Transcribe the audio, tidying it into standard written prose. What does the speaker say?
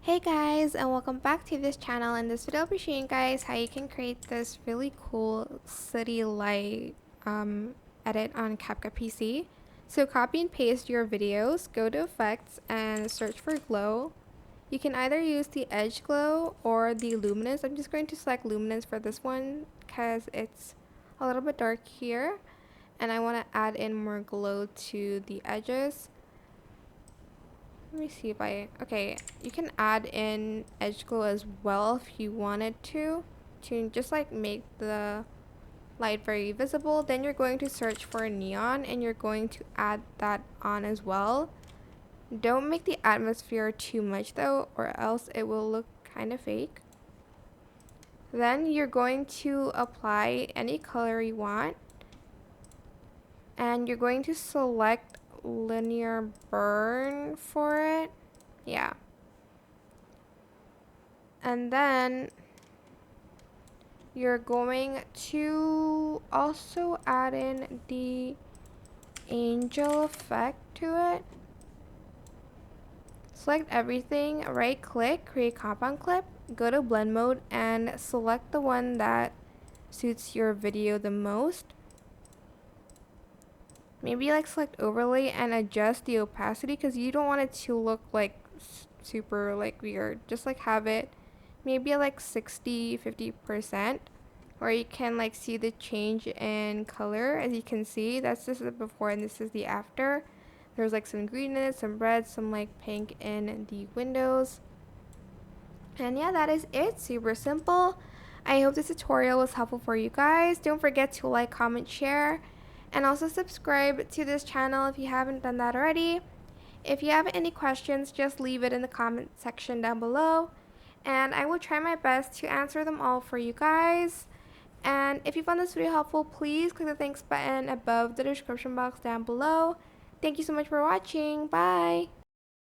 Hey guys, and welcome back to this channel. In this video I'll be showing you guys how you can create this really cool city light edit on CapCut PC. So copy and paste your videos, go to effects and search for glow. You can either use the edge glow or the luminance. I'm just going to select luminance for this one because it's a little bit dark here and I want to add in more glow to the edges. Let me see if okay, you can add in edge glow as well if you wanted to just like make the light very visible. Then you're going to search for neon and you're going to add that on as well. Don't make the atmosphere too much though, or else it will look kind of fake. Then you're going to apply any color you want and you're going to select linear burn for it. Yeah. And then you're going to also add in the angel effect to it. Select everything, right click, create compound clip, go to blend mode and select the one that suits your video the most. Maybe like select overlay and adjust the opacity because you don't want it to look like super like weird. Just like have it maybe like 60-50%, or you can like see the change in color. As you can see, that's just the before and this is the after. There's like some green in it, some red, some like pink in the windows. And yeah, that is it. Super simple. I hope this tutorial was helpful for you guys. Don't forget to like, comment, share, and also subscribe to this channel if you haven't done that already. If you have any questions, just leave it in the comment section down below, and I will try my best to answer them all for you guys. And if you found this video helpful, please click the thanks button above the description box down below. Thank you so much for watching. Bye!